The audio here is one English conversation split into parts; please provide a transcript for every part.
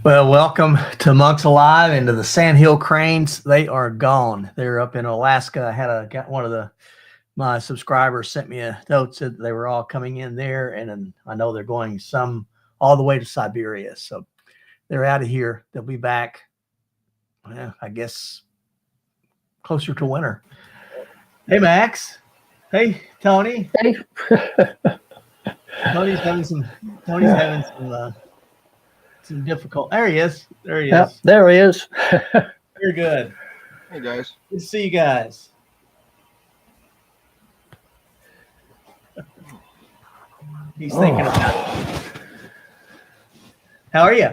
Well, welcome to Monks Alive and to the Sandhill Cranes. They are gone. They're up in Alaska. Got one of my subscribers sent me a note, said they were all coming in there, and then I know they're going some all the way to Siberia. So they're out of here. They'll be back, well, I guess, closer to winter. Hey, Max. Hey, Tony. Hey. Tony's having some difficult. There he is. Yep, there he is. You're good. Hey guys. Good to see you guys. He's thinking about it. How are you?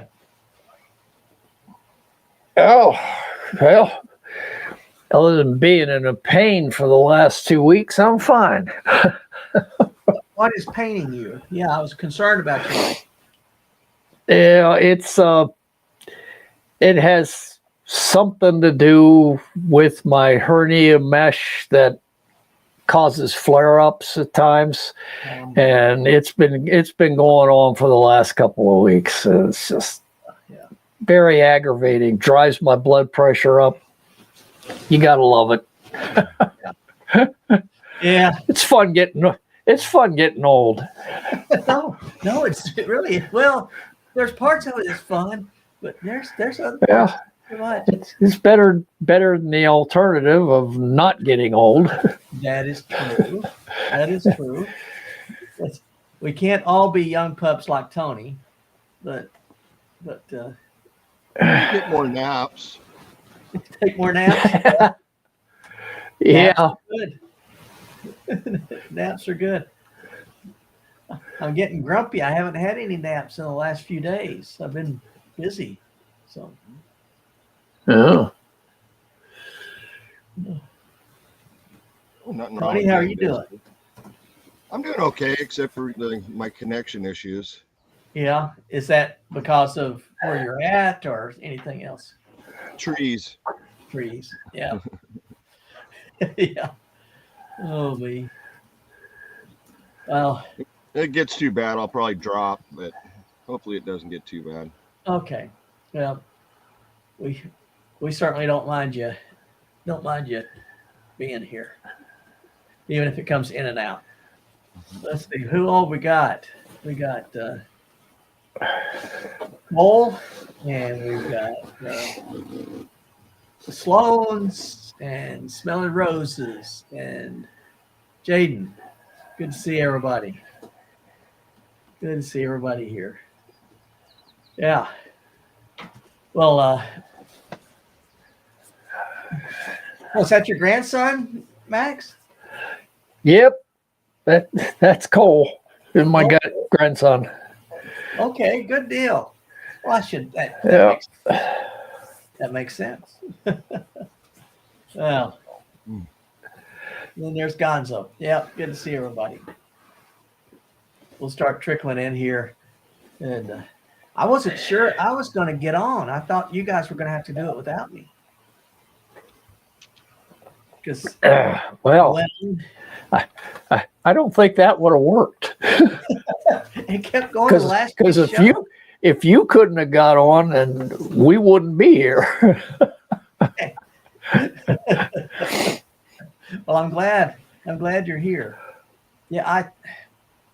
Oh, well, other than being in a pain for the last 2 weeks, I'm fine. What is paining you? Yeah, I was concerned about you. Yeah, it has something to do with my hernia mesh that causes flare-ups at times, and it's been going on for the last couple of weeks. It's just very aggravating. Drives my blood pressure up. You gotta love it. Yeah, it's fun getting old. No, it's really well. There's parts of it that's fun, but there's other parts. Yeah. It's better than the alternative of not getting old. That is true. That is true. We can't all be young pups like Tony, but get more naps. Take more naps. Yeah. Naps are good. I'm getting grumpy. I haven't had any naps in the last few days. I've been busy. So. Oh. Nothing wrong. Tony, how are you doing? I'm doing okay, except for my connection issues. Yeah. Is that because of where you're at or anything else? Trees. Yeah. Yeah. Oh, me. Well. If it gets too bad, I'll probably drop, but hopefully it doesn't get too bad. Okay. Well, we certainly don't mind you being here, even if it comes in and out. Let's see who all we got. We got Cole, and we've got the Sloans and Smelling Roses and Jaden. Good to see everybody. Good to see everybody here. Yeah. Well, was that your grandson, Max? Yep. That's Cole, and my grandson. Okay, good deal. Well, that makes sense. Well, then there's Gonzo. Yeah, good to see everybody. We'll start trickling in here, and I wasn't sure I was going to get on. I thought you guys were going to have to do it without me. Because I don't think that would have worked. It kept going the last because if you couldn't have got on, then we wouldn't be here. Well, I'm glad you're here. Yeah,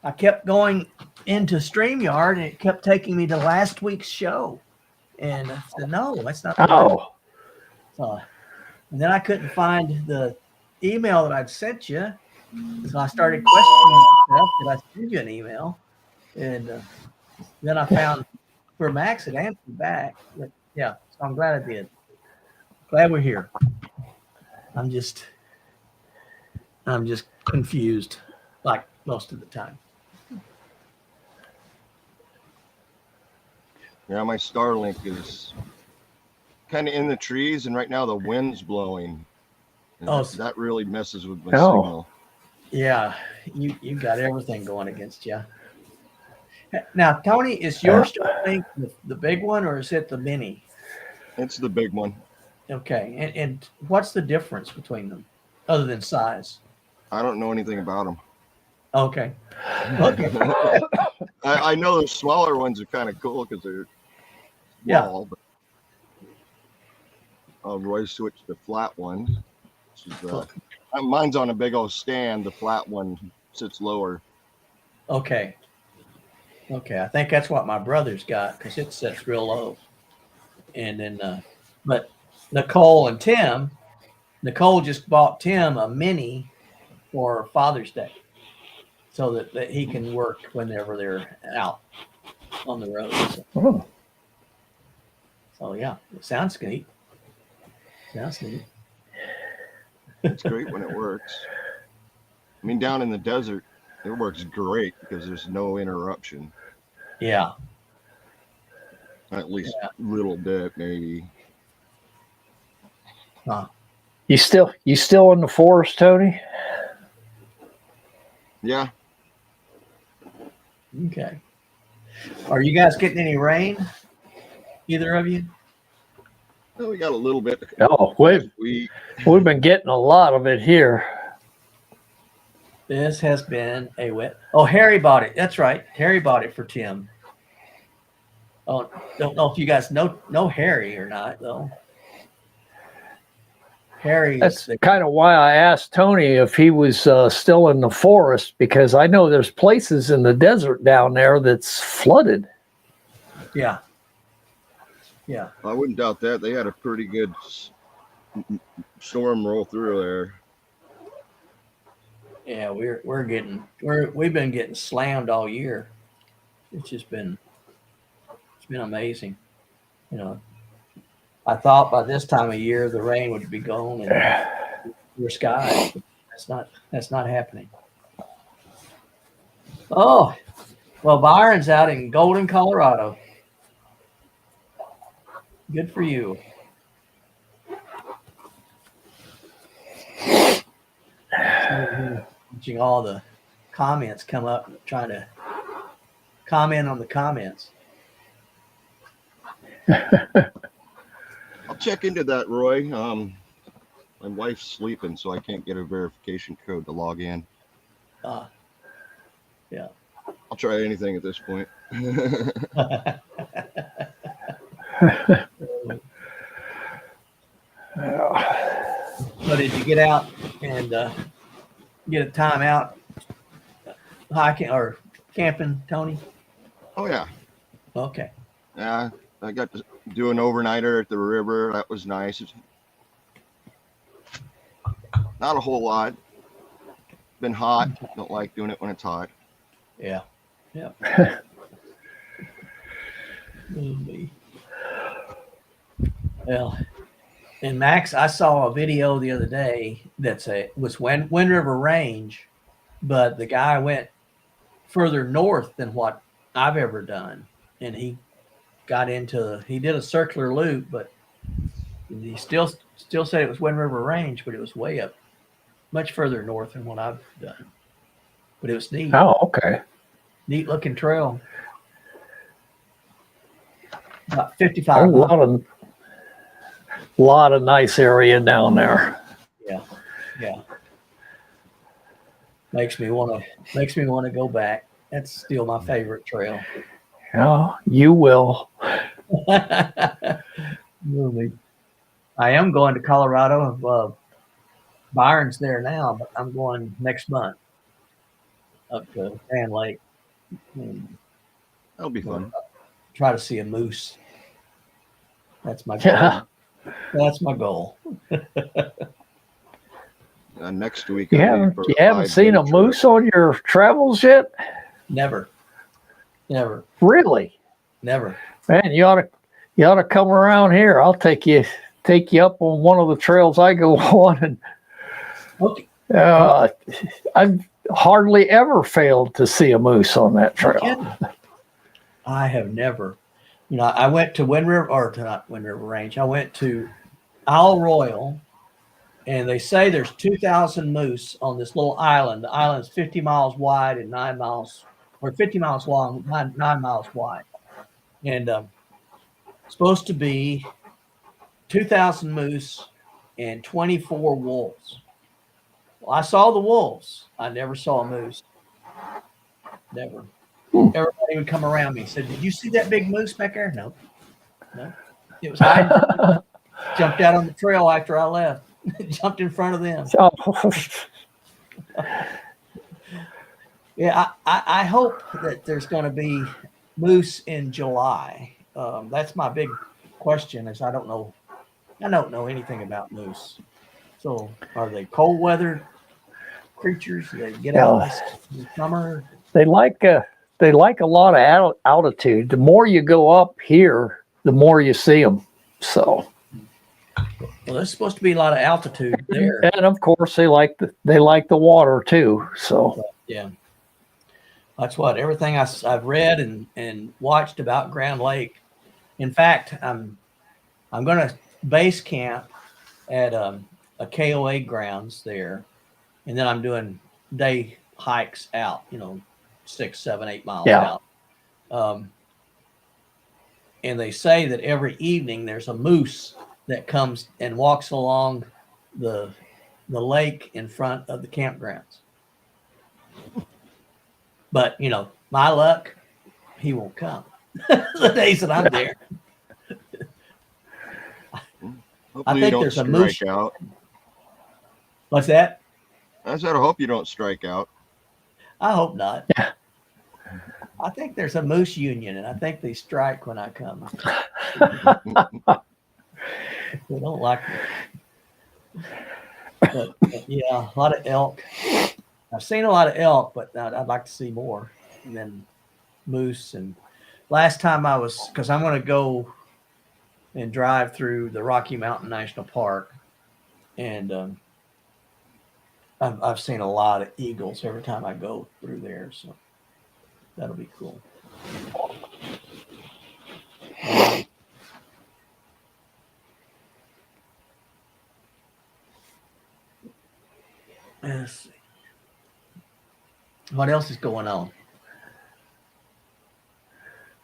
I kept going into StreamYard, and it kept taking me to last week's show, and I said, no, that's not. So, and then I couldn't find the email that I'd sent you, so I started questioning myself. Did I send you an email? And then I found where Max had answered back. But yeah, so I'm glad I did. Glad we're here. I'm just confused, like most of the time. Yeah, my Starlink is kind of in the trees, and right now the wind's blowing. That really messes with my signal. Yeah, you got everything going against you. Now, Tony, is your Starlink the big one, or is it the mini? It's the big one. Okay, and what's the difference between them, other than size? I don't know anything about them. Okay. I know the smaller ones are kind of cool because they're Yeah. wall. But, Roy switched to flat one. Which is, mine's on a big old stand. The flat one sits lower. Okay. Okay. I think that's what my brother's got because it sits real low. And then, but Nicole just bought Tim a mini for Father's Day so that he can work whenever they're out on the road. So yeah, it sounds neat. Sounds neat. It's great when it works. I mean, down in the desert, it works great because there's no interruption. Yeah. At least a little bit, maybe. Huh. You still in the forest, Tony? Yeah. Okay. Are you guys getting any rain? Either of you? Well, we got a little bit. Oh, we've been getting a lot of it here. This has been a wet. Oh, Harry bought it. That's right. Harry bought it for Tim. Oh, don't know if you guys know Harry or not, though. Harry. That's kind of why I asked Tony if he was still in the forest, because I know there's places in the desert down there that's flooded. Yeah. Yeah. I wouldn't doubt that. They had a pretty good storm roll through there. Yeah, we've been getting slammed all year. It's been amazing. You know, I thought by this time of year the rain would be gone and clear skies. That's not happening. Oh, well, Byron's out in Golden, Colorado. Good for you. Watching all the comments come up, trying to comment on the comments. I'll check into that, Roy. My wife's sleeping, so I can't get a verification code to log in. Yeah. I'll try anything at this point. So did you get out and get a time out hiking or camping, Tony? Oh, yeah. Okay. Yeah, I got to do an overnighter at the river. That was nice. Not a whole lot. Been hot. Don't like doing it when it's hot. Yeah. Yeah. Well, and Max, I saw a video the other day was Wind River Range, but the guy went further north than what I've ever done, and he did a circular loop, but he still said it was Wind River Range, but it was way up, much further north than what I've done. But it was neat. Oh, okay. Neat looking trail. About 55. A lot of nice area down there. Yeah. Yeah. Makes me want to go back. That's still my favorite trail. Yeah, you will. Really. I am going to Colorado. Byron's there now, but I'm going next month up to Grand Lake. That'll be fun. Try to see a moose. That's my goal. Yeah. That's my goal. Next week. You haven't seen a moose on your travels yet? Never. Really? Never. Man, you ought to come around here. I'll take you up on one of the trails I go on, and Okay. I've hardly ever failed to see a moose on that trail. I have never. I went to not Wind River Range. I went to Isle Royal, and they say there's 2,000 moose on this little island. The island's 50 miles wide and 9 miles, or 50 miles long, 9 miles wide. And supposed to be 2,000 moose and 24 wolves. Well, I saw the wolves. I never saw a moose. Never. Everybody would come around me and said, "Did you see that big moose back there?" No. No. It was hiding. Jumped out on the trail after I left. Jumped in front of them. Oh, Yeah, I hope that there's going to be moose in July. That's my big question. Is I don't know anything about moose. So, are they cold weather creatures? Do they get out in the summer? they like a lot of altitude. The more you go up here, the more you see them. So, Well, there's supposed to be a lot of altitude there. and of course they like the water too. So, Yeah, that's what everything I've read and watched about Grand Lake. In fact, I'm going to base camp at a KOA grounds there, and then I'm doing day hikes out. 6, 7, 8 miles out. And they say that every evening there's a moose that comes and walks along the lake in front of the campgrounds. But my luck, he won't come the days that I'm there. Hopefully you don't strike out. What's that? I said, I hope you don't strike out. I hope not. I think there's a moose union, and I think they strike when I come. They don't like me. But yeah, a lot of elk. I've seen a lot of elk, but I'd like to see more. And then moose. And last time I was, because I'm going to go and drive through the Rocky Mountain National Park, and I've seen a lot of eagles every time I go through there. So that'll be cool. Let's see. What else is going on?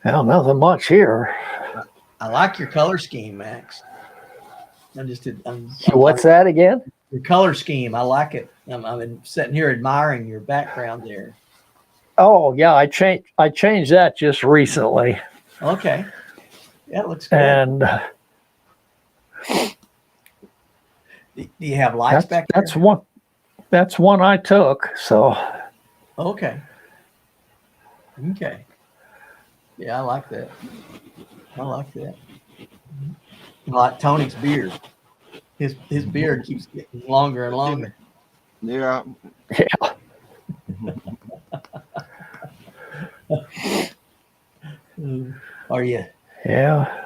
well, nothing much here. I like your color scheme, Max. What's that again? Your color scheme. I like it. I'm sitting here admiring your background there. Oh yeah, I changed that just recently. Okay. Yeah, it looks good. And do you have lights back there? That's one I took. So. Okay. Yeah, I like that. I like Tony's beard. His beard keeps getting longer and longer. Yeah. Are you? Yeah.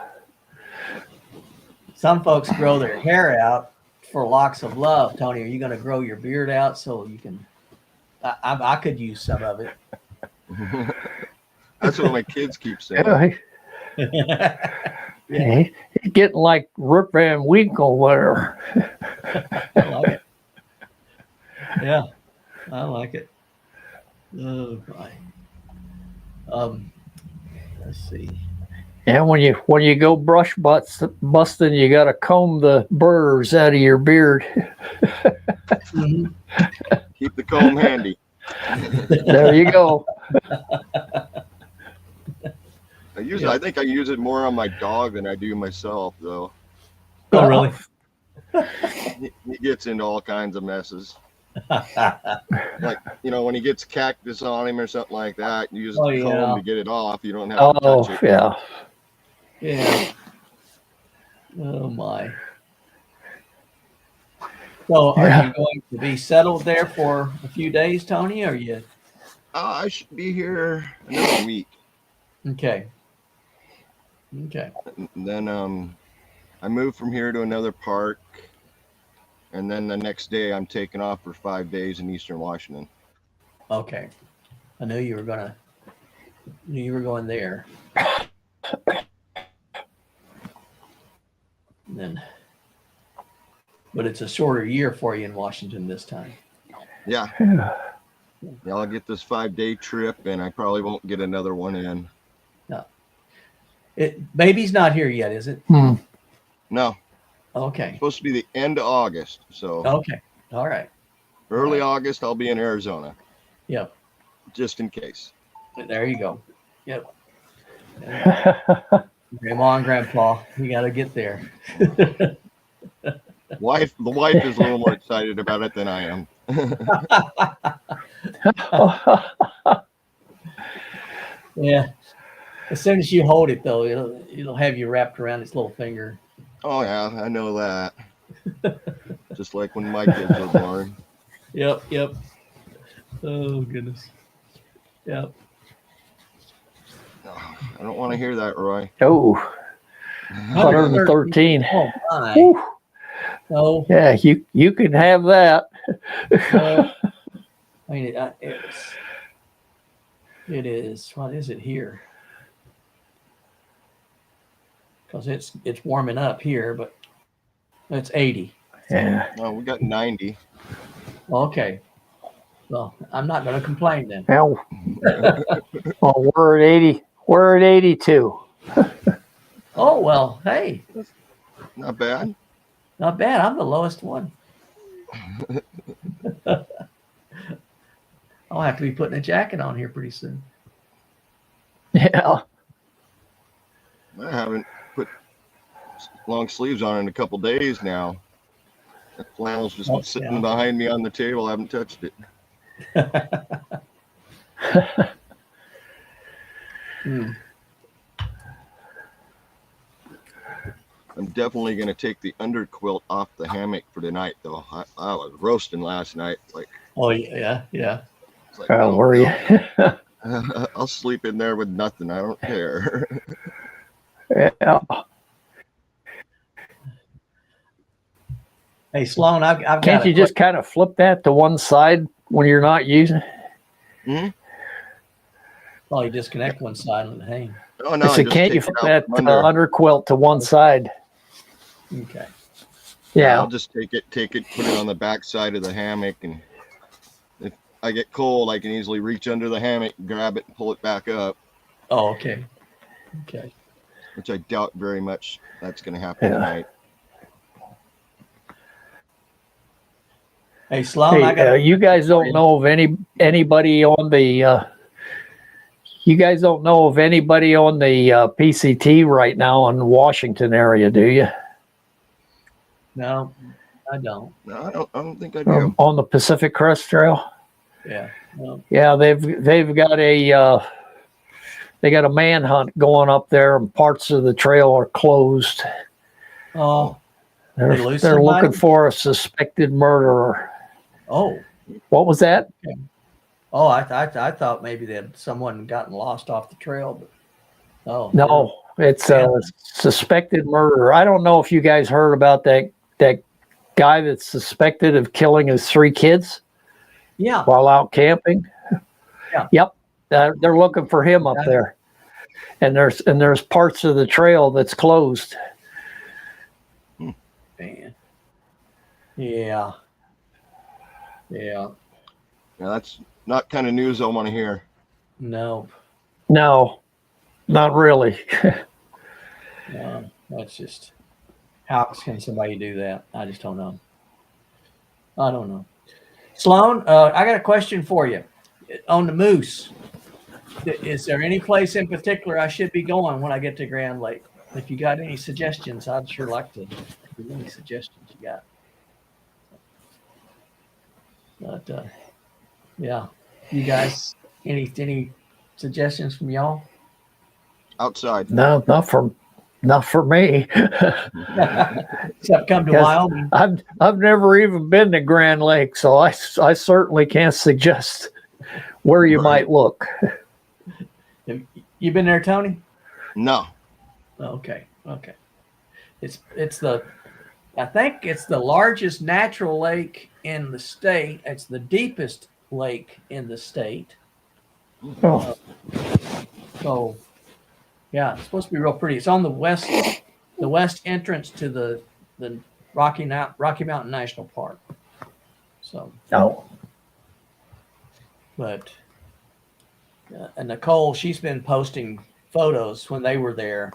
Some folks grow their hair out for locks of love. Tony, are you going to grow your beard out so you can? I could use some of it. That's what my kids keep saying. Yeah, he's getting like Rip Van Winkle there. I like it. Yeah, I like it. Oh boy. Let's see. Yeah, when you go brush busting, you got to comb the burrs out of your beard. Mm-hmm. Keep the comb handy. There you go. I think I use it more on my dog than I do myself, though. Oh, really? He gets into all kinds of messes. Like, when he gets cactus on him or something like that, you use the comb to get it off. You don't have to touch it. Yeah. Yeah. Oh, my. So are you going to be settled there for a few days, Tony? Or are you? I should be here another week. Okay. And then I moved from here to another park, and then the next day I'm taking off for 5 days in Eastern Washington. Okay. I knew you were going there. And then, but it's a shorter year for you in Washington this time. Yeah. I'll get this 5-day trip, and I probably won't get another one in. No. Baby's not here yet, is it? No. Okay. It's supposed to be the end of August. So. Okay. All right. Early August, I'll be in Arizona. Yep. Just in case. There you go. Yep. Grandma and Grandpa, you got to get there. The wife is a little more excited about it than I am. Yeah. As soon as you hold it, though, it'll have you wrapped around its little finger. Oh yeah, I know that. Just like when my kids were born. Yep. Oh goodness. Yep. Oh, I don't want to hear that, Roy. Oh, 113. Oh my. Woo. Oh. Yeah, you can have that. I mean, it is. What is it here? Because it's warming up here, but it's 80. Yeah. No, we got 90. Okay. Well, I'm not going to complain then. Now, well, we're at 80. We're at 82. Oh well, hey, Not bad. not bad. I'm the lowest one. I'll have to be putting a jacket on here pretty soon. Yeah. I haven't put long sleeves on in a couple days now. The flannel's just been sitting behind me on the table. I haven't touched it. I'm definitely going to take the underquilt off the hammock for tonight, though. I was roasting last night. Like, oh yeah. it's like, How were you? I'll sleep in there with nothing. I don't care. Yeah. Hey Sloan, I've got. Can't you just kind of flip that to one side when you're not using it? Hmm? Oh, you disconnect one side and hang. Oh no! I said, can't you flip that underquilt to one side? Okay. Yeah. I'll just take it, put it on the back side of the hammock, and if I get cold, I can easily reach under the hammock, grab it, and pull it back up. Oh, okay. Okay. Which I doubt very much that's going to happen tonight. Hey Sloan, Hey, you guys don't know of anybody on the. You guys don't know of anybody on the PCT right now in the Washington area, do you? No, I don't. No, I don't think I do. On the Pacific Crest Trail. Yeah. No. Yeah, they've got a manhunt going up there, and parts of the trail are closed. Oh. They're looking for a suspected murderer. Oh. What was that? Okay. Oh, I thought maybe that someone gotten lost off the trail, but no, it's a suspected murderer. I don't know if you guys heard about that guy that's suspected of killing his 3 kids. Yeah. While out camping. Yeah. Yep. They're looking for him up there, and there's parts of the trail that's closed. Man. Yeah. Yeah. Yeah, that's not kind of news I want to hear. No, not really. No, that's just, how can somebody do that? I just don't know. I don't know. Sloan, I got a question for you on the moose. Is there any place in particular I should be going when I get to Grand Lake? If you got any suggestions, I'd sure like to hear any suggestions you got. But yeah, you guys, any suggestions from y'all? Outside. No, not for me. Except come to Wyoming. I've never even been to Grand Lake, so I certainly can't suggest where you might look. You been there, Tony? No. Okay. I think it's the largest natural lake in the state. It's the deepest lake in the state. Oh. So, yeah, it's supposed to be real pretty. It's on the west entrance to the Rocky Mountain National Park. So. Oh. But and Nicole, she's been posting photos when they were there,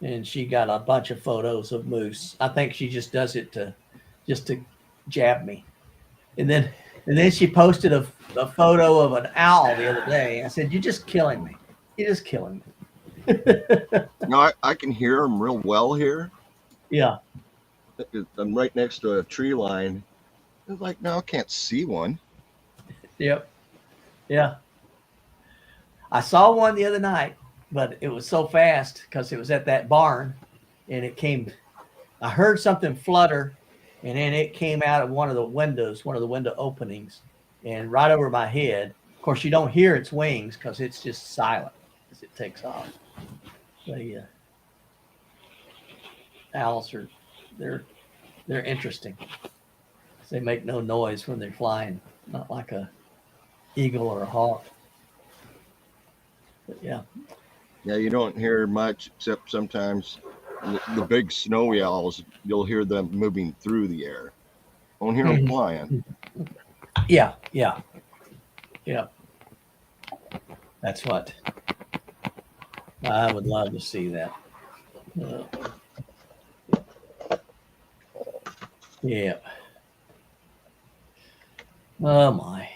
and she got a bunch of photos of moose. I think she just does it to jab me. And then she posted a photo of an owl the other day. I said, "You're just killing me. You're just killing me." No, I can hear them real well here. Yeah. I'm right next to a tree line. It's like, no, I can't see one. Yep. Yeah. I saw one the other night, but it was so fast because it was at that barn, and it came. I heard something flutter, and then it came out of one of the window openings, and right over my head. Of course, you don't hear its wings because it's just silent as it takes off. The owls they're interesting. They make no noise when they're flying, not like a eagle or a hawk. But yeah. Yeah, you don't hear much except sometimes the big snowy owls. You'll hear them moving through the air. Won't hear them flying. Yeah. That's what I would love to see that. Yeah. Oh my.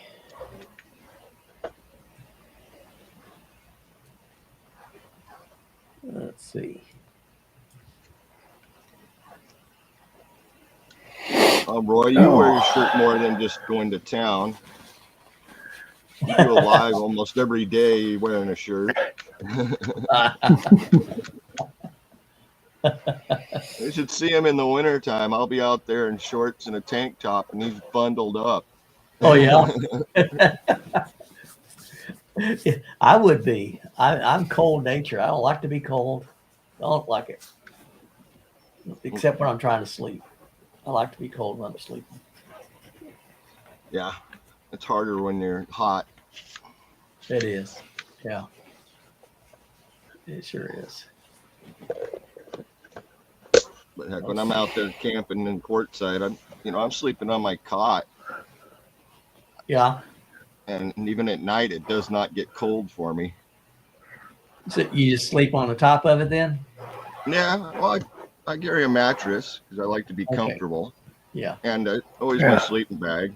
Let's see. Roy, you wear your shirt more than just going to town. You do a live almost every day wearing a shirt. You should see him in the wintertime. I'll be out there in shorts and a tank top, and he's bundled up. Oh, yeah. I would be. I'm cold nature. I don't like to be cold. I don't like it. Except when I'm trying to sleep. I like to be cold when I'm sleeping. Yeah. It's harder when you're hot. It is. Yeah. It sure is. But heck, when I'm out there camping in Quartzsite, I'm sleeping on my cot. Yeah. And even at night, it does not get cold for me. So you just sleep on the top of it then? Yeah. Well, I carry a mattress because I like to be comfortable. Yeah. And always my sleeping bag.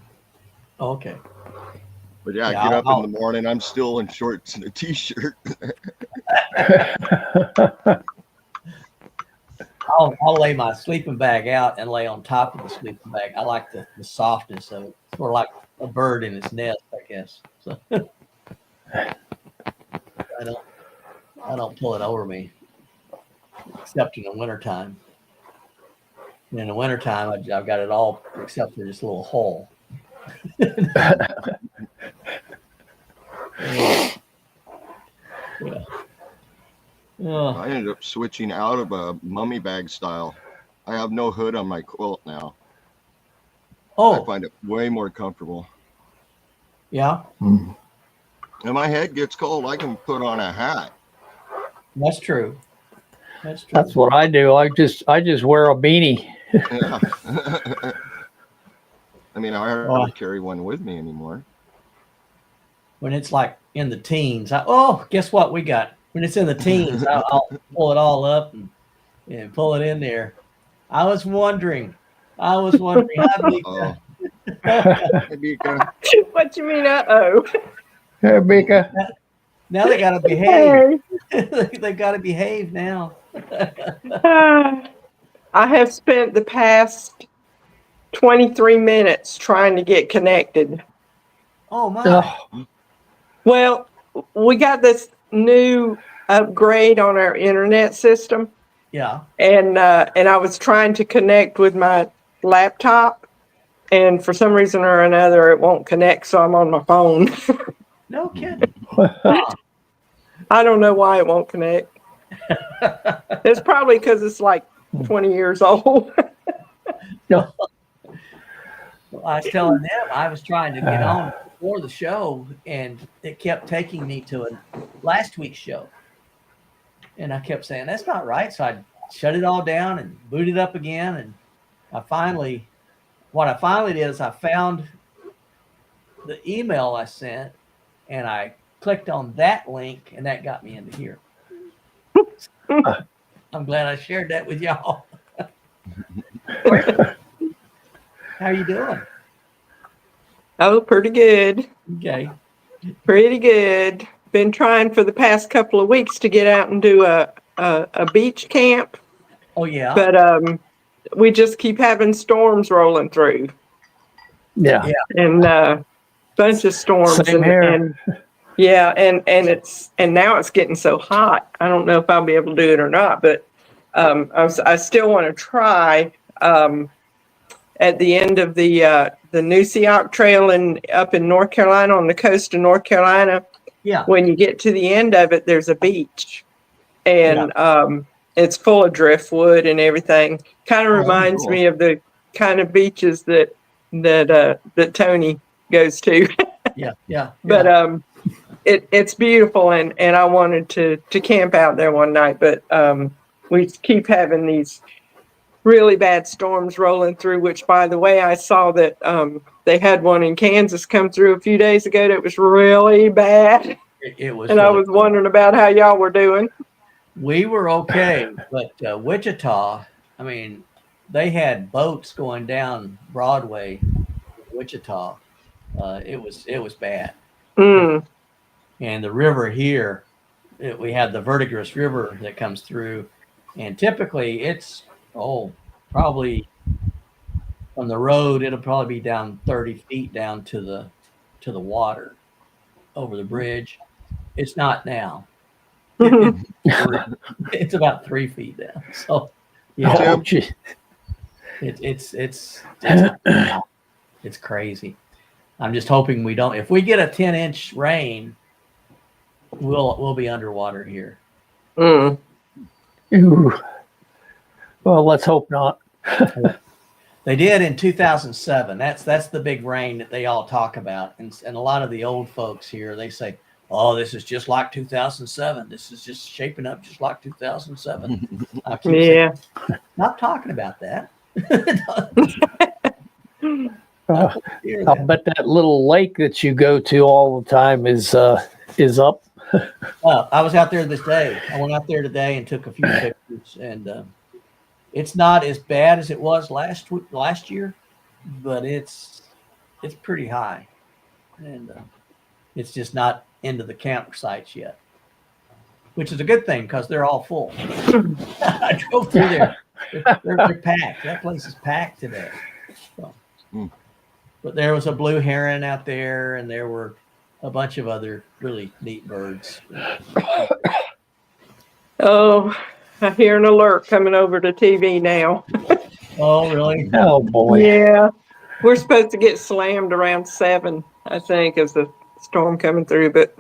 Okay. But yeah, I get up in the morning, I'm still in shorts and a t-shirt. I'll lay my sleeping bag out and lay on top of the sleeping bag. I like the softness of it. It's sort of like a bird in its nest, I guess. So I don't pull it over me, except in the wintertime. And in the wintertime, I've got it all except for this little hole. Yeah. I ended up switching out of a mummy bag style. I have no hood on my quilt now. I find it way more comfortable. Yeah. And my head gets cold, I can put on a hat. That's true. That's what I do. I just wear a beanie. Yeah. I mean, I hardly carry one with me anymore. When it's like in the teens, guess what we got? When it's in the teens, I'll pull it all up and pull it in there. I was wondering how Bika. Hey, Bika. What you mean, uh-oh? Hey, Bika. Now they got to behave. They got to behave now. I have spent the past 23 minutes trying to get connected. Oh, my. Well, we got this new upgrade on our internet system. Yeah. And I was trying to connect with my laptop, and for some reason or another, it won't connect, so I'm on my phone. No kidding. I don't know why it won't connect. It's probably because it's like 20 years old. No. I was telling them I was trying to get on before the show, and it kept taking me to last week's show. And I kept saying, that's not right. So I shut it all down and booted up again. And what I finally did is I found the email I sent, and I clicked on that link, and that got me into here. I'm glad I shared that with y'all. How are you doing? Oh, pretty good. Okay. Pretty good. been trying for the past couple of weeks to get out and do a beach camp, Oh yeah. but we just keep having storms rolling through, Yeah. and bunch of storms. Same here. And yeah, and now it's getting so hot. I don't know if I'll be able to do it or not, but I still want to try. At the end of the Nooseok Trail up in North Carolina, on the coast of North Carolina, Yeah. when you get to the end of it, there's a beach, and it's full of driftwood and everything. Kind of reminds cool. me of the kind of beaches that Tony goes to. Yeah. But it's beautiful, and I wanted to camp out there one night, but we keep having these really bad storms rolling through, which, by the way, I saw that they had one in Kansas come through a few days ago that was really bad. It was. And I really was cool. wondering about how y'all were doing. We were okay, but Wichita, I mean, they had boats going down Broadway, Wichita. It was bad. Mm. And the river here, we have the Verdigris River that comes through, and typically it's probably from the road, it'll probably be down 30 feet down to the water over the bridge. It's not now. It's about 3 feet down. So yeah, Oh, gee. it's crazy. I'm just hoping we don't. If we get a 10-inch rain, we'll be underwater here. Mm. Ooh. Well, let's hope not. They did in 2007. That's the big rain that they all talk about, and a lot of the old folks here, they say, "Oh, this is just like 2007. This is just shaping up just like 2007." I keep saying, stop talking about that. I'll bet that little lake that you go to all the time is up. I was out there this day. I went out there today and took a few pictures, and it's not as bad as it was last year, but it's pretty high, and it's just not into the campsites yet, which is a good thing because they're all full. I drove through there; they're packed. That place is packed today. So. But there was a blue heron out there, and there were a bunch of other really neat birds. Oh, I hear an alert coming over to TV now. Oh, really? Oh boy. Yeah. We're supposed to get slammed around 7, I think, as the storm coming through, but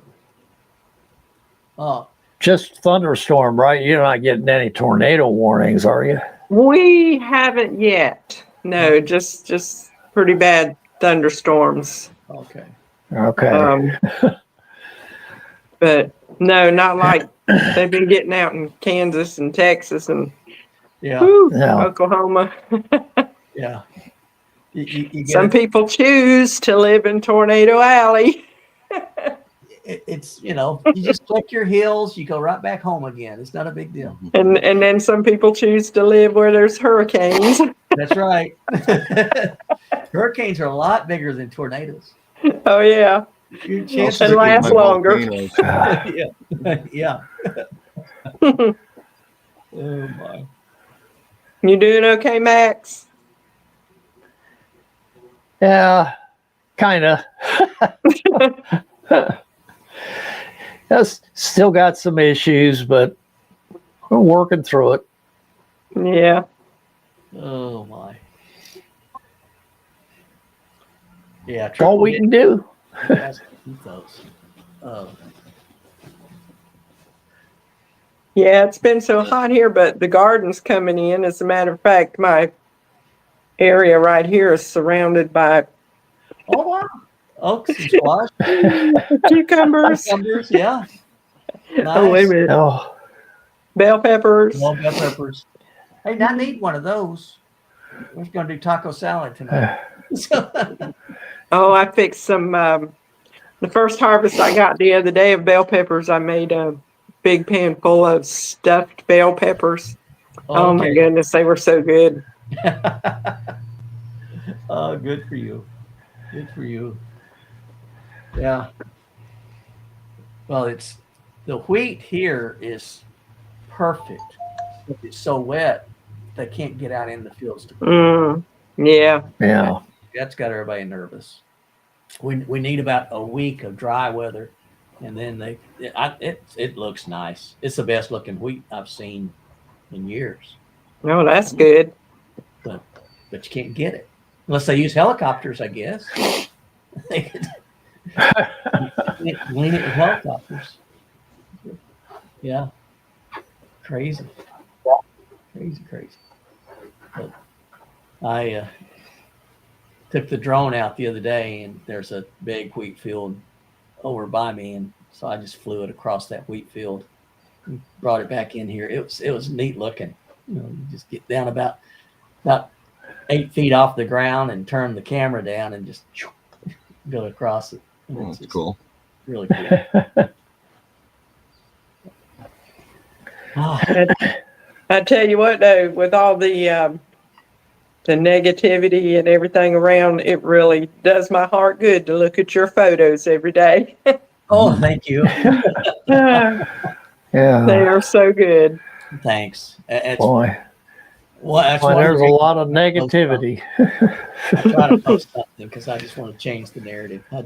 Just thunderstorm, right? You're not getting any tornado warnings, are you? we haven't yet. No, just pretty bad thunderstorms. Okay. Okay. But no, not like they've been getting out in Kansas and Texas and Yeah. Oklahoma. Yeah. You get Some people choose to live in Tornado Alley. it's you just click your heels, you go right back home again. It's not a big deal. And then some people choose to live where there's hurricanes. That's right. Hurricanes are a lot bigger than tornadoes. Oh yeah. Your I'll chances stick And with last my longer. volcanoes. yeah. Oh my. You doing okay, Max? Yeah, kind of. Still got some issues, but we're working through it. Yeah. Oh my. Yeah. That's all we can do. Oh. Yeah, it's been so hot here, but the garden's coming in. As a matter of fact, my area right here is surrounded by Oh wow. Oaks and squash. cucumbers, Cucumbers, yeah. Nice. oh wait a minute, Oh, bell peppers. Well, bell peppers. Hey, I need one of those. We're going to do taco salad tonight. Oh, I fixed some. The first harvest I got the other day of bell peppers, I made a big pan full of stuffed bell peppers. Oh my goodness, they were so good. Oh, good for you. Good for you. Yeah. Well, it's the wheat here is perfect. It's so wet they can't get out in the fields to grow. Yeah. Yeah. That's got everybody nervous. We need about a week of dry weather, and then it looks nice. It's the best looking wheat I've seen in years. No, that's good. But you can't get it unless they use helicopters, I guess. They could glean it with helicopters. Yeah, crazy. But I took the drone out the other day, and there's a big wheat field over by me, and so I just flew it across that wheat field and brought it back in here. It was neat looking. You just get down about 8 feet off the ground and turn the camera down and just go across it. That's cool. Really cool. I tell you what, though, with all the negativity and everything around, it really does my heart good to look at your photos every day. Oh, thank you. Yeah. They are so good. Thanks. Boy. Well, that's Boy, why there's a lot of negativity. I try to post something because I just want to change the narrative. I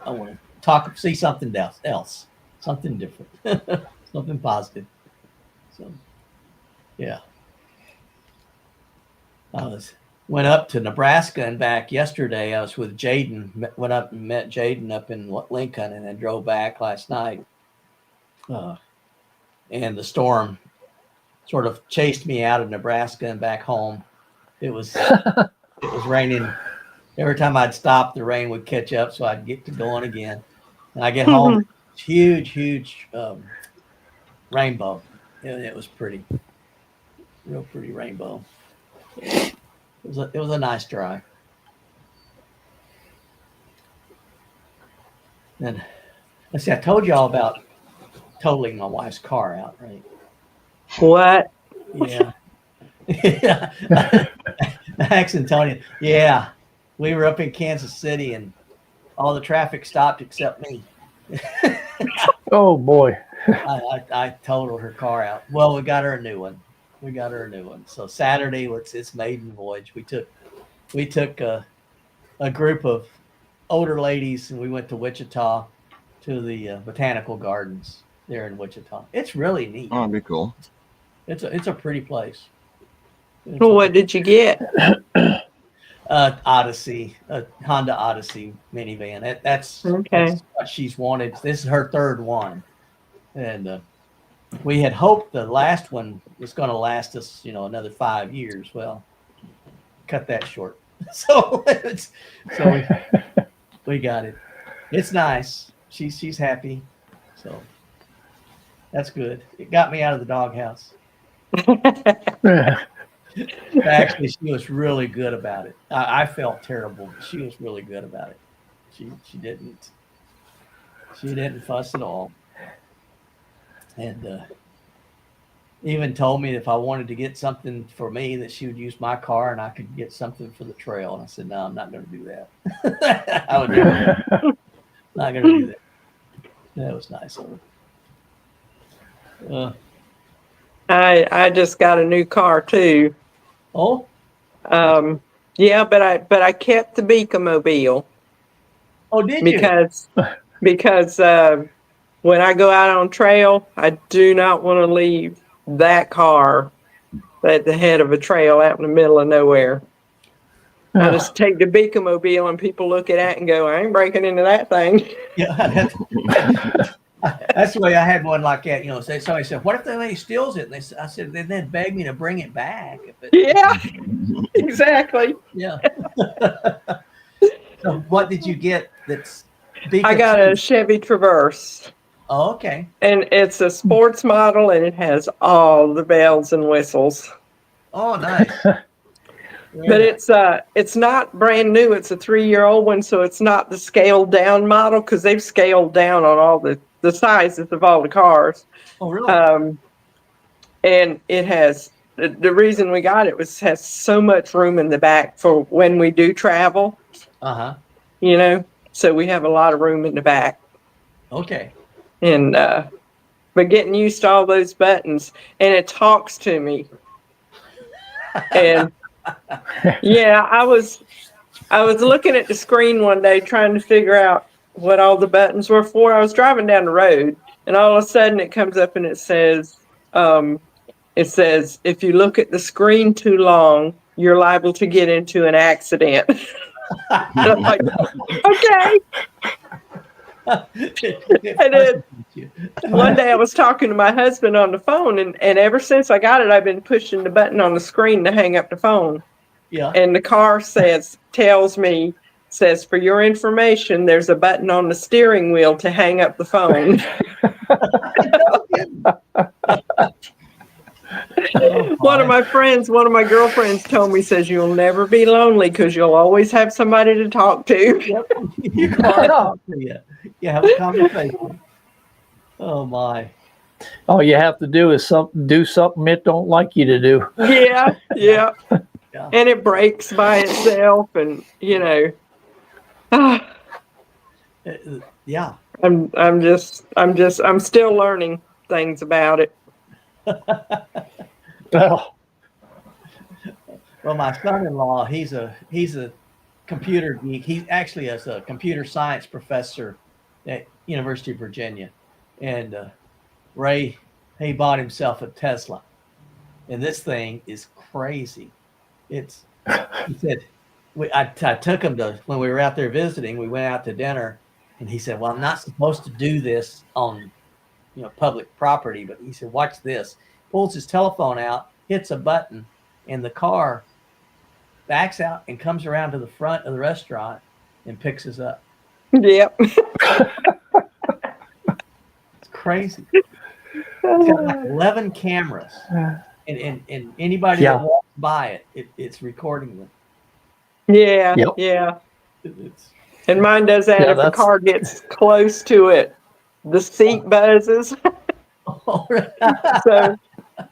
want to see something else, something different, something positive. So, yeah. Went up to Nebraska and back yesterday. I was with Jaden. Went up and met Jaden up in Lincoln, and then drove back last night. And the storm sort of chased me out of Nebraska and back home. It was raining. Every time I'd stop, the rain would catch up, so I'd get to going again. And I get home, huge rainbow. It was pretty, real pretty rainbow. It was a nice drive. And let's see, I told you all about totaling my wife's car out, right? What? Yeah. Max and Tony. Yeah. We were up in Kansas City and all the traffic stopped except me. Oh boy. I totaled her car out. Well, we got her a new one. So Saturday, it's maiden voyage. We took a group of older ladies and we went to Wichita to the botanical gardens there in Wichita. It's really neat. Oh, that'd be cool. It's a pretty place. Well, what did you get? Odyssey, a Honda Odyssey minivan. That's what she's wanted. This is her third one, and we had hoped the last one was going to last us, another 5 years. Well, cut that short. So we got it. It's nice. She's happy. So that's good. It got me out of the doghouse. Actually, she was really good about it. I felt terrible, but she was really good about it. She didn't fuss at all, and even told me if I wanted to get something for me that she would use my car and I could get something for the trail. And I said, no, I'm not going to do that. I would never. Not going to do that. That was nice of her. I just got a new car too. Oh, yeah, but I kept the Beacomobile. Oh, did you? Because when I go out on trail, I do not want to leave that car at the head of a trail out in the middle of nowhere. I just take the Beacomobile and people look at it and go, I ain't breaking into that thing. Yeah, that's the way I had one like that. Somebody said, what if somebody steals it? And I said, then they'd beg me to bring it back. Yeah, exactly. Yeah. So what did you get that's I got a Chevy Traverse. Oh, okay. And it's a sports model and it has all the bells and whistles. Oh, nice. But it's not brand new. It's a 3-year-old one, so it's not the scaled down model because they've scaled down on all the sizes of all the cars. Oh, really? And it has the reason we got it has so much room in the back for when we do travel. Uh-huh. So we have a lot of room in the back. Okay. And but getting used to all those buttons, and it talks to me. And yeah, I was looking at the screen one day trying to figure out what all the buttons were for. I was driving down the road, and all of a sudden it comes up and it says, if you look at the screen too long, you're liable to get into an accident. And I'm like, okay. And then one day I was talking to my husband on the phone, and ever since I got it, I've been pushing the button on the screen to hang up the phone. Yeah. And the car tells me, for your information, there's a button on the steering wheel to hang up the phone. One of my girlfriends told me, says, you'll never be lonely because you'll always have somebody to talk to. Yep. You can talk to you. You have a conversation. Oh my. All you have to do is do something it don't like you to do. Yeah. Yeah. And it breaks by itself, and Yeah. I'm still learning things about it. Well, my son-in-law, he's a computer geek. He actually is a computer science professor at University of Virginia, and Ray, he bought himself a Tesla, and this thing is crazy. He said, I took him to, when we were out there visiting, we went out to dinner, and he said, well, I'm not supposed to do this on public property, but he said, watch this. Pulls his telephone out, hits a button, and the car backs out and comes around to the front of the restaurant and picks us up. Yep. It's crazy. It's got like 11 cameras, and anybody that walks by it's recording them. Yeah. Yep. Yeah. It's, and mine does that. If the car gets close to it, the seat buzzes.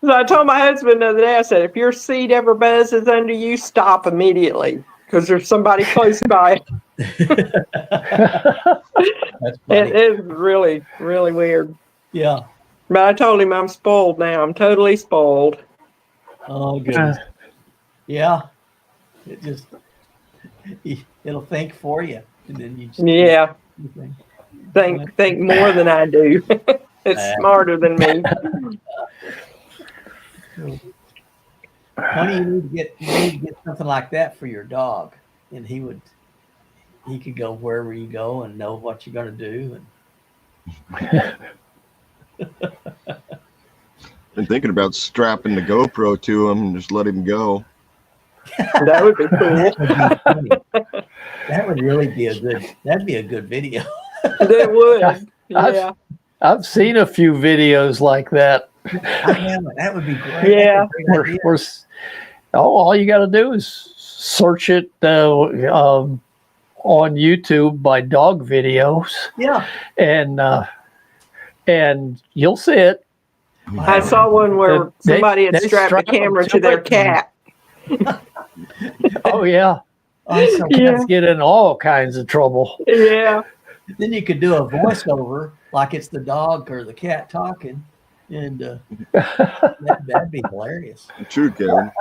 So I told my husband the other day, I said, if your seat ever buzzes under you, stop immediately because there's somebody close by. That's funny. It's really, really weird. Yeah. But I told him I'm spoiled now. I'm totally spoiled. Oh, goodness. Yeah. It just, it'll think for you. And then you just think more than I do. It's smarter than me. Honey, you need to get something like that for your dog, and he could go wherever you go and know what you're going to do. Been thinking about strapping the GoPro to him and just let him go. That would be cool. That would really be that'd be a good video. That would. Yeah. I've seen a few videos like that. I haven't. That would be great. Yeah. All you got to do is search it on YouTube by dog videos. Yeah. And you'll see it. I saw one where somebody had strapped a camera to their cat. Oh yeah. Awesome. Cats get in all kinds of trouble. Yeah. Then you could do a voiceover like it's the dog or the cat talking, and that'd be hilarious. True, Kevin.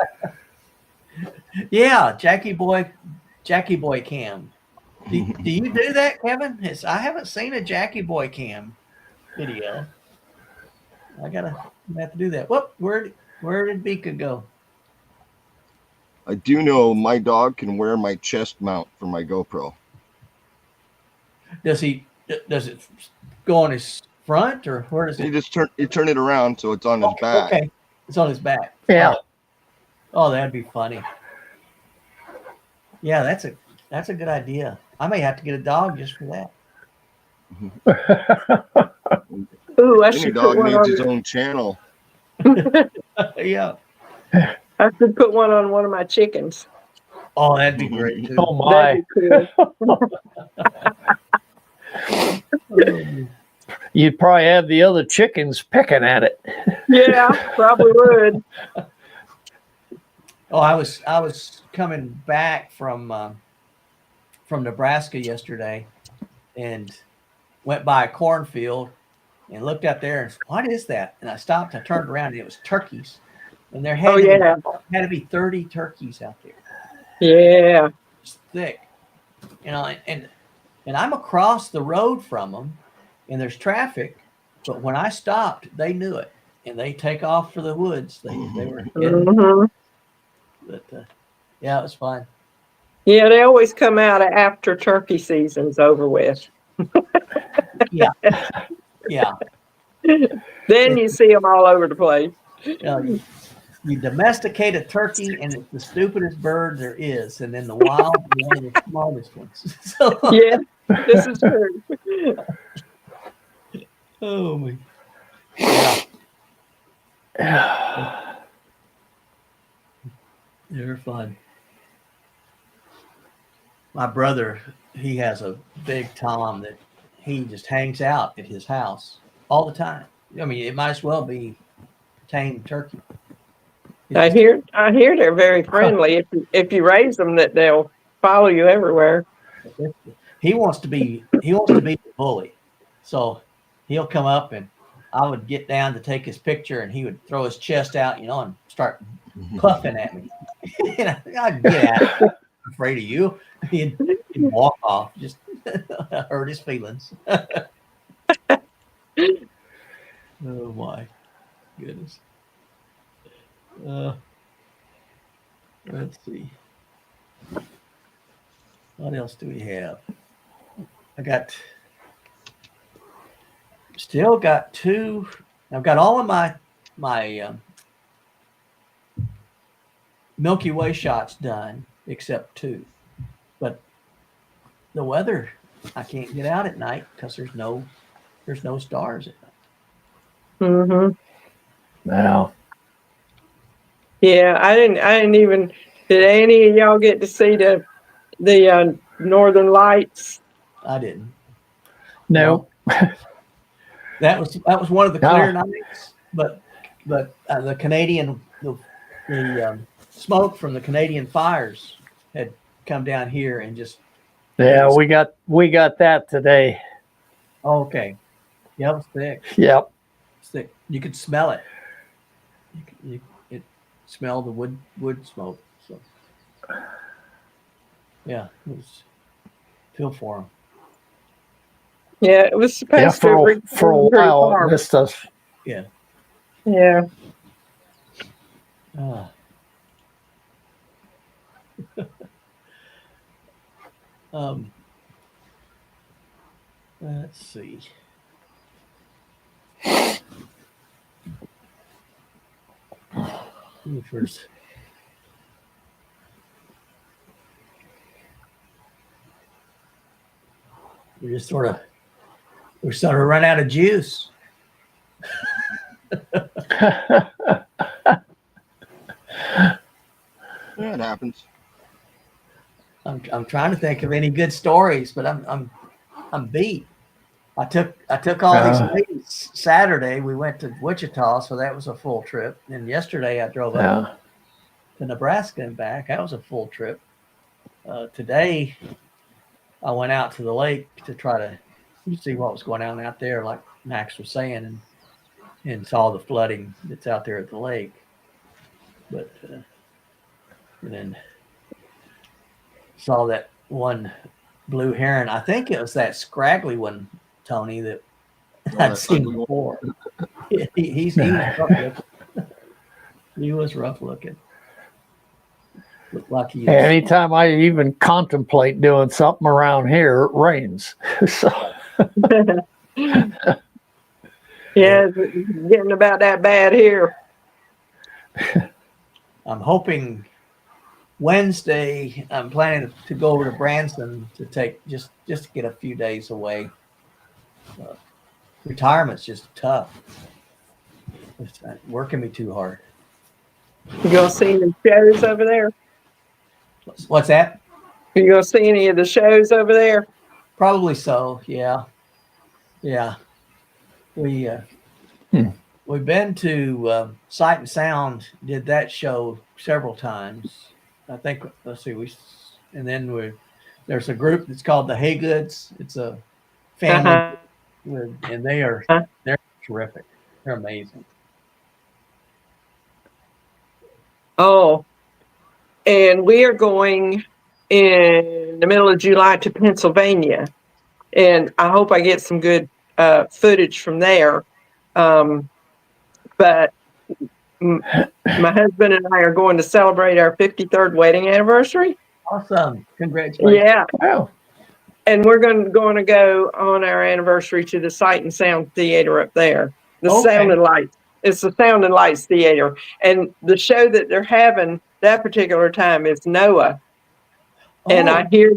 Yeah, Jackie Boy cam. Do you do that, Kevin? I haven't seen a Jackie Boy cam video. I have to do that. Whoop, where did Bika go? I do know my dog can wear my chest mount for my GoPro. Does it go on his front, or where does it? You turn it around so it's on his back. Okay, it's on his back. Yeah. Oh, that'd be funny. Yeah, that's a good idea. I may have to get a dog just for that. Ooh, Any dog needs his own channel. Yeah. I should put one on one of my chickens. Oh, that'd be great too. Oh my. That'd be cool. You'd probably have the other chickens pecking at it. Yeah, probably would. Oh, I was coming back from Nebraska yesterday, and went by a cornfield and looked out there and said, what is that? And I stopped. I turned around and it was turkeys, and there had to be 30 turkeys out there. Yeah, It's thick, and I'm across the road from them, and there's traffic. But when I stopped, they knew it, and they take off for the woods. They were hidden. Mm-hmm. But yeah, it was fun. Yeah, they always come out after turkey season's over with. Yeah. Then you see them all over the place. You domesticate a turkey, and it's the stupidest bird there is, and then the wild is one of the smartest ones. So, Yeah, this is true. oh my. They're fun. My brother, he has a big Tom that he just hangs out at his house all the time. I mean, it might as well be tame turkey. I hear they're very friendly. If you raise them, that they'll follow you everywhere. He wants to be the bully, so he'll come up and I would get down to take his picture, and he would throw his chest out, and start puffing at me. I'd get out. I'm afraid of you. He'd walk off, just hurt his feelings. Oh my goodness. Let's see. What else do we have? Still got two. I've got all of my Milky Way shots done except two. But the weather, I can't get out at night because there's no stars at night. Mm-hmm. Now. Yeah, I didn't even. Did any of y'all get to see the Northern Lights? I didn't. No. That was one of the clear nights, but the Canadian the smoke from the Canadian fires had come down here and just. Yeah, we got that today. Okay. Yeah, it was thick. Yep. It's thick. You could smell it. It smelled the wood smoke. So yeah, it was. Feel for them. Yeah, it was supposed to for a while. It missed us. Yeah. Yeah. Let's see. First. We're sort of run out of juice. Yeah, it happens. I'm trying to think of any good stories, but I'm beat. I took all these ladies Saturday. We went to Wichita, so that was a full trip. And yesterday I drove up to Nebraska and back. That was a full trip. Today I went out to the lake to try to see what was going on out there, like Max was saying, and saw the flooding that's out there at the lake. But and then saw that one blue heron. I think it was that scraggly one, Tony, that I'd seen before. He was rough looking. He was rough looking. Looked like he is. Anytime I even contemplate doing something around here, it rains. So yeah, it's getting about that bad here. I'm hoping Wednesday, I'm planning to go over to Branson to take just to get a few days away. Retirement's just tough. It's working me too hard. You gonna see any shows over there? What's that? You gonna see any of the shows over there? Probably so. Yeah. We've been to Sight and Sound. Did that show several times. I think. Let's see. There's a group that's called the Haygoods. It's a And they're terrific. They're amazing. Oh, and we are going in the middle of July to Pennsylvania, and I hope I get some good footage from there. But my husband and I are going to celebrate our 53rd wedding anniversary. Awesome! Congratulations! Yeah. Wow. And we're going to go on our anniversary to the Sight and Sound Theater up there. The Sound and Lights. It's the Sound and Lights Theater, and the show that they're having that particular time is Noah. And I hear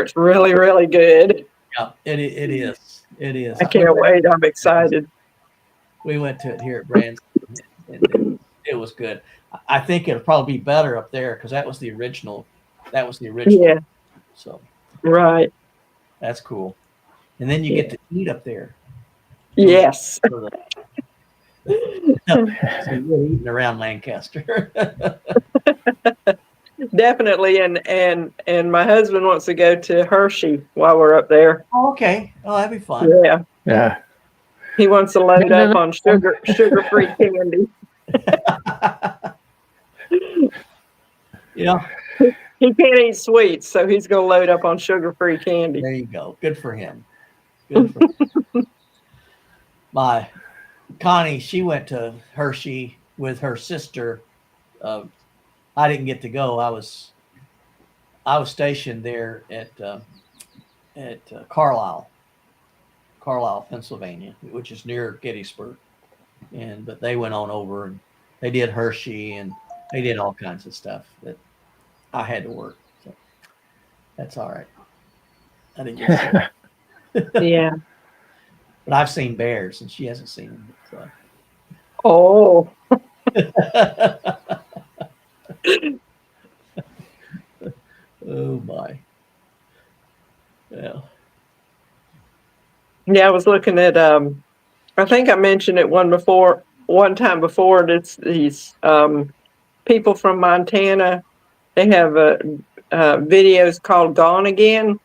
it's really, really good. Yeah, it is. It is. I can't wait. I'm excited. We went to it here at Branson, and it was good. I think it'll probably be better up there because that was the original. Yeah. So. Right. That's cool. And then you get to eat up there. Yes. So you're eating around Lancaster. Definitely, and my husband wants to go to Hershey while we're up there. Oh, okay. Oh, that'd be fun. Yeah. He wants to load up on sugar-free candy. Yeah. He can't eat sweets, so he's going to load up on sugar-free candy. There you go. Good for him. Good for him. My Connie, she went to Hershey with her sister. I didn't get to go. I was stationed there at Carlisle, Pennsylvania, which is near Gettysburg. But they went on over and they did Hershey and they did all kinds of stuff that I had to work. So that's all right. I didn't get to see it. Yeah. But I've seen bears and she hasn't seen them. So. Oh. Oh my. Yeah. Yeah, I was looking at I think I mentioned it one time before. It's these people from Montana. They have videos called Gone Again,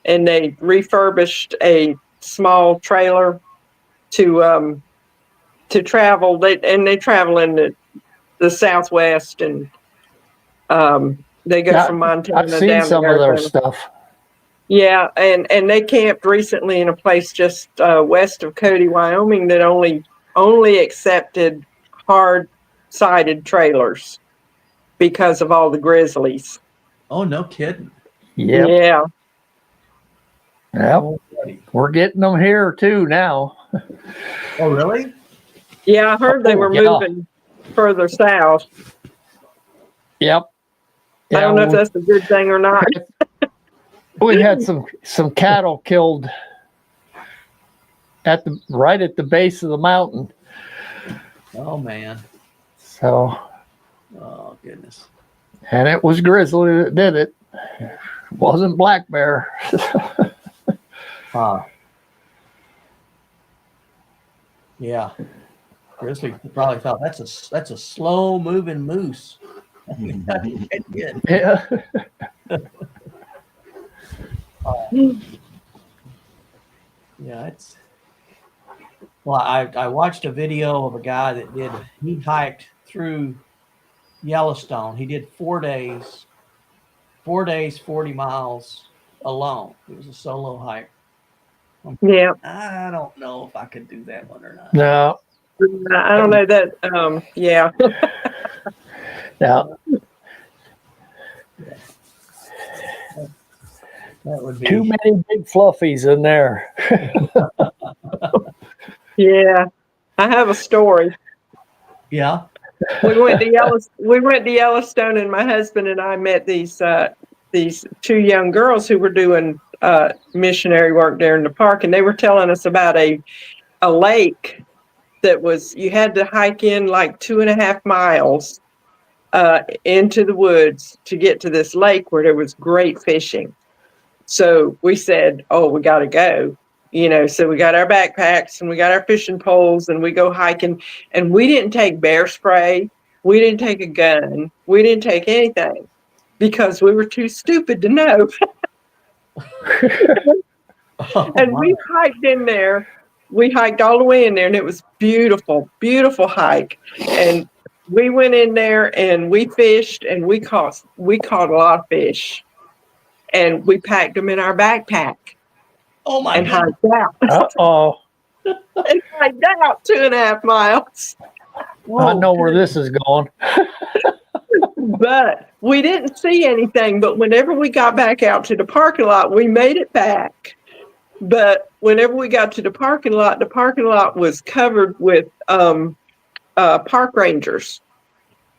and they refurbished a small trailer to travel. They travel in the Southwest, and they go from Montana I've seen down some to of their Arizona. stuff. Yeah, and they camped recently in a place just west of Cody, Wyoming, that only accepted hard-sided trailers because of all the grizzlies. Oh, no kidding. Yep. Yeah. Yep. Oh, buddy. We're getting them here too now. Oh, really? Yeah, I heard they were moving further south. Yep. I don't know if that's a good thing or not. We had some cattle killed right at the base of the mountain. Oh, man. So. Oh, goodness. And it was grizzly that did it. It wasn't black bear. Yeah. Grizzly probably thought that's a slow moving moose. Yeah. Yeah, it's. Well, I watched a video of a guy that he hiked through Yellowstone. He did 4 days, 40 miles alone. It was a solo hike. Yeah. I don't know if I could do that one or not. No. I don't know that. Yeah. Yeah. That would be Too many big fluffies in there. Yeah. I have a story. Yeah. We went to Yellowstone, and my husband and I met these two young girls who were doing missionary work there in the park, and they were telling us about a lake that you had to hike in like 2.5 miles into the woods to get to this lake where there was great fishing. So we said, oh, we got to go. So we got our backpacks and we got our fishing poles and we go hiking, and we didn't take bear spray. We didn't take a gun. We didn't take anything because we were too stupid to know. Oh, And my. we hiked in there. We hiked all the way in there, and it was beautiful, beautiful hike. And we went in there and we fished, and we caught a lot of fish. And we packed them in our backpack Oh my and God. hiked out. Uh-oh. And hiked out 2.5 miles. I know where this is going. But we didn't see anything. But whenever we got back out to the parking lot, we made it back. But whenever we got to the parking lot was covered with park rangers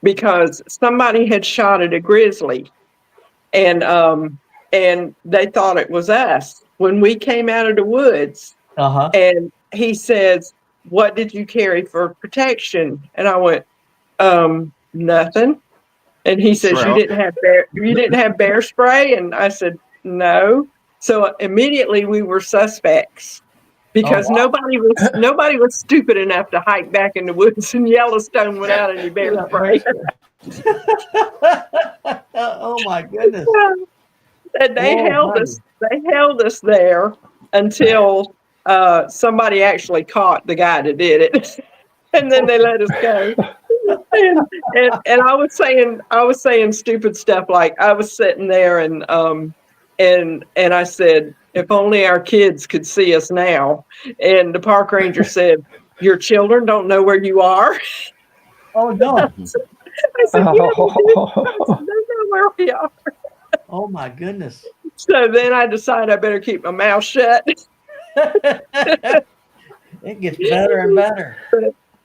because somebody had shot at a grizzly, and they thought it was us when we came out of the woods. Uh-huh. And he says, "What did you carry for protection?" And I went, "Nothing." And he says, Shroud. you didn't have bear spray?" And I said, "No." So immediately we were suspects because Oh, wow. nobody was stupid enough to hike back in the woods in Yellowstone without any bear spray. Oh my goodness. And they Oh, held us there until somebody actually caught the guy that did it. And then they let us go. And I was saying stupid stuff, like I was sitting there and I said, "If only our kids could see us now." And the park ranger said, "Your children don't know where you are." Oh no. I said, "Yeah, they know where we are." Oh my goodness. So then I decided I better keep my mouth shut. It gets better and better.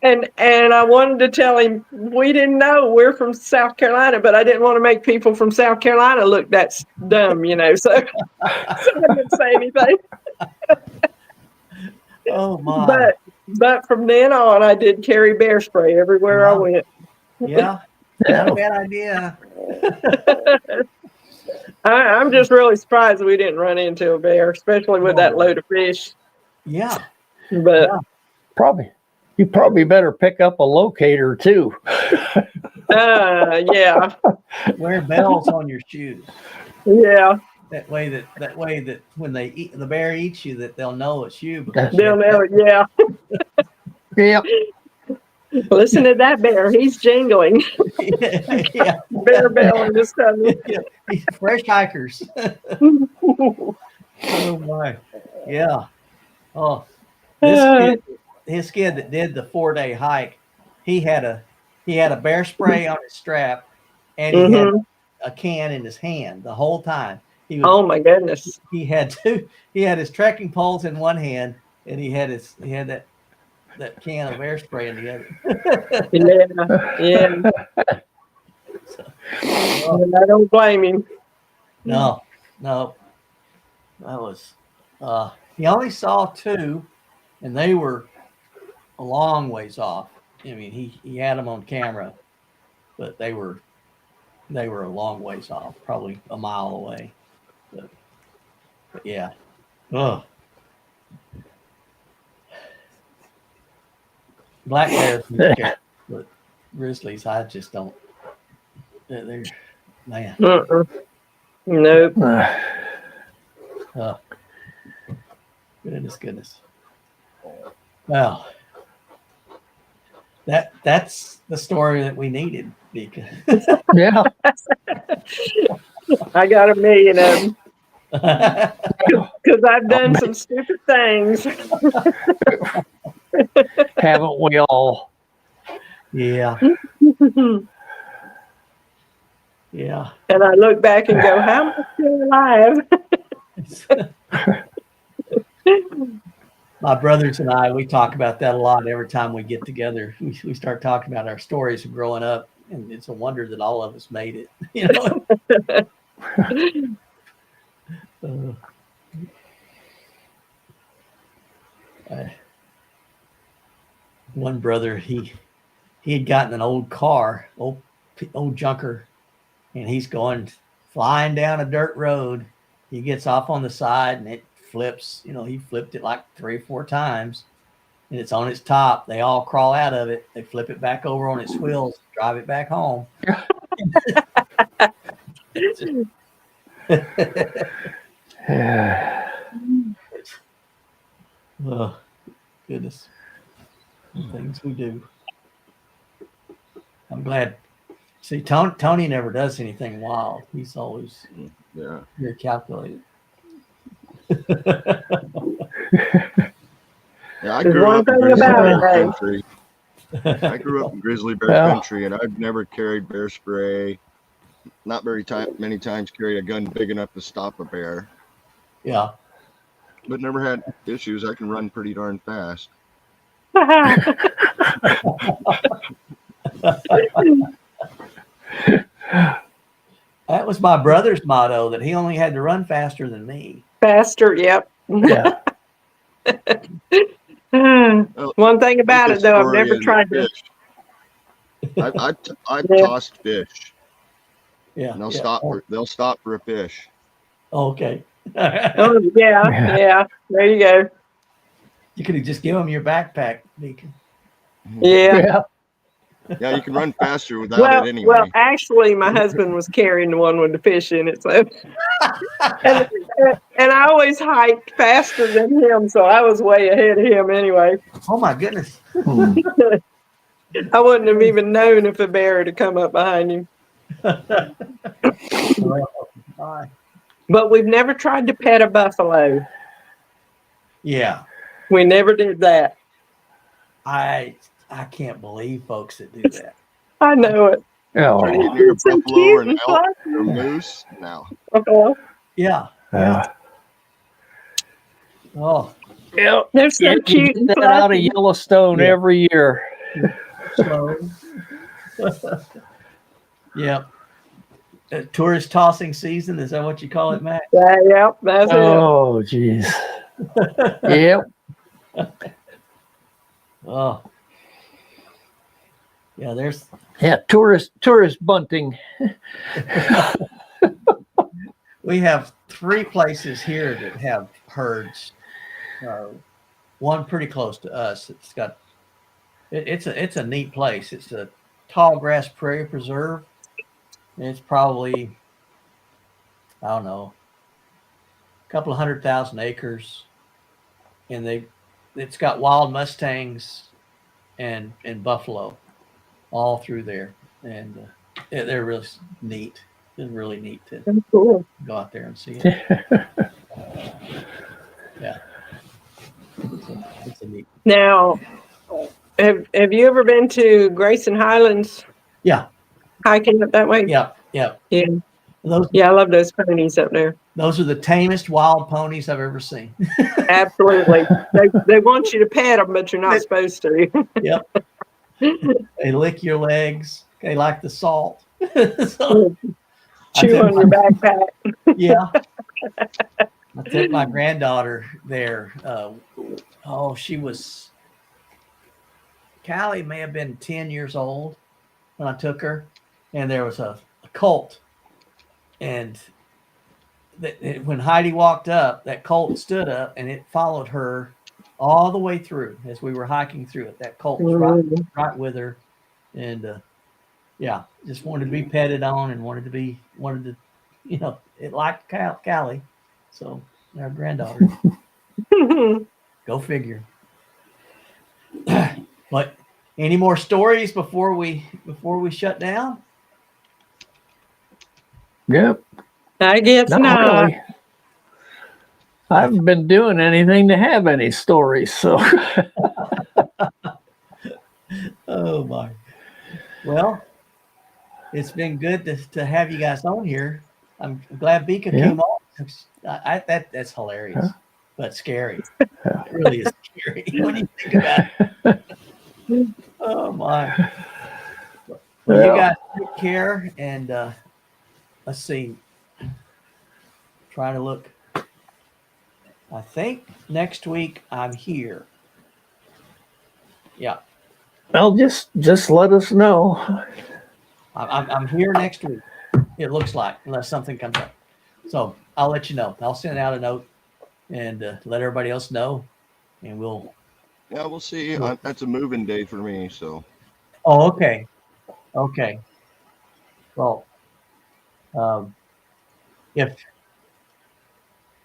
And I wanted to tell him we didn't know, we're from South Carolina, but I didn't want to make people from South Carolina look that dumb, So, so I didn't say anything. Oh my. But from then on, I did carry bear spray everywhere I Wow. went. Yeah. Not a bad idea. I'm just really surprised we didn't run into a bear, especially with that load of fish. Yeah. But You probably better pick up a locator too. yeah, Wear bells on your shoes. yeah. That way that when the bear eats you, that they'll know it's you. They'll never, yeah. Yeah. Listen to that bear. He's jingling. Yeah. Bear bell in his stomach. Fresh hikers. Oh my. Yeah. Oh, his kid that did the 4-day hike, he had a bear spray on his strap, and he had a can in his hand the whole time. Oh my goodness. He had his trekking poles in one hand, and he had that can of bear spray in the other. Yeah. And I don't blame him. No. That was he only saw 2, and they were a long ways off. I mean, he had them on camera, but they were a long ways off, probably a mile away. But yeah. Ugh. Black bears, but grizzlies, I just don't. They're man. Nope. Oh, goodness. Well, that's the story that we needed, because Yeah. I got a million of them because I've done some stupid things. Haven't we all? Yeah. Yeah. And I look back and go, how am I still alive? My brothers and I, we talk about that a lot every time we get together. We start talking about our stories of growing up, and it's a wonder that all of us made it. One brother, he had gotten an old car, old junker, and he's going flying down a dirt road. He gets off on the side, and it flips. He flipped it like 3 or 4 times, and it's on its top. They all crawl out of it. They flip it back over on its wheels, drive it back home. Oh, goodness. The things we do. I'm glad. See, Tony never does anything wild. He's always very calculated. Yeah, I grew up in grizzly bear country. I grew up in grizzly bear country, and I've never carried bear spray. Not many times carried a gun big enough to stop a bear. Yeah. But never had issues. I can run pretty darn fast. That was my brother's motto, that he only had to run faster than me. Faster, yep. Yeah. One thing about it, though, I've never tried to. I've tossed fish. Yeah. And they'll stop for a fish. Okay. Oh, yeah. There you go. You could have just given them your backpack, Deacon. Yeah. Yeah, you can run faster without it anyway. Well, actually, my husband was carrying the one with the fish in it, so and I always hiked faster than him, so I was way ahead of him anyway. Oh my goodness! I wouldn't have even known if a bear had come up behind him. But we've never tried to pet a buffalo. Yeah, we never did that. I can't believe folks that do that. I know it. Oh, it's so cute and elk or moose now. Yeah. Oh, yeah. They're so cute. Get that out of Yellowstone every year. Yep. Tourist tossing season, is that what you call it, Matt? Yep, that's it. Oh, geez. Yep. Oh. Yeah, there's tourist bunting. We have 3 places here that have herds. One pretty close to us. It's a neat place. It's a tall grass prairie preserve. It's probably, I don't know, a couple of 100,000 acres, and it's got wild mustangs and buffalo all through there, and they're really neat. It's really neat to go out there and see it. Yeah, it's a neat. Now, have you ever been to Grayson Highlands? Yeah, hiking up that way. Yeah. I love those ponies up there. Those are the tamest wild ponies I've ever seen. Absolutely, they want you to pet them, but you're not supposed to. Yep. They lick your legs. They like the salt. So, chew on your backpack. Yeah. I took my granddaughter there. Callie may have been 10 years old when I took her, and there was a colt. And when Heidi walked up, that colt stood up, and it followed her all the way through as we were hiking through it. That colt was right with her, and just wanted to be petted on and wanted to, it liked Callie, so our granddaughter. Go figure. But any more stories before we shut down? Yep. I guess not. Really. I haven't been doing anything to have any stories, so. Oh my. Well, it's been good to have you guys on here. I'm glad Bika came on. That's hilarious, but scary. It really is scary when you think about it. Oh my. Well, you guys take care, and let's see. Trying to look. I think next week I'm here. Yeah. Well, just let us know. I'm here next week. It looks like, unless something comes up. So I'll let you know. I'll send out a note and let everybody else know, and we'll. Yeah, we'll see. That's a moving day for me. So. Oh, okay. Okay. Well, if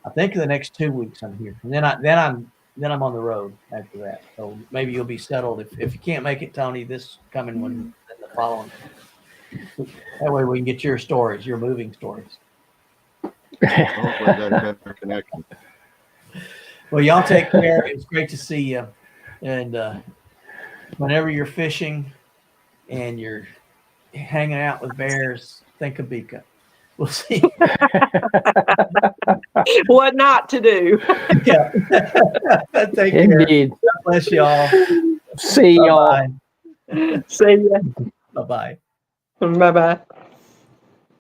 I think the next 2 weeks I'm here, and then I'm Then I'm on the road after that. So maybe you'll be settled. If you can't make it, Tony, this coming one, then the following. That way we can get your stories, your moving stories. Hopefully I got a better connection. Well, y'all take care. It was great to see you. And whenever you're fishing and you're hanging out with bears, think of Bika. We'll see. What not to do. Yeah. Take care. Indeed. God bless y'all. See y'all. Bye-bye. See ya. Bye-bye. Bye bye.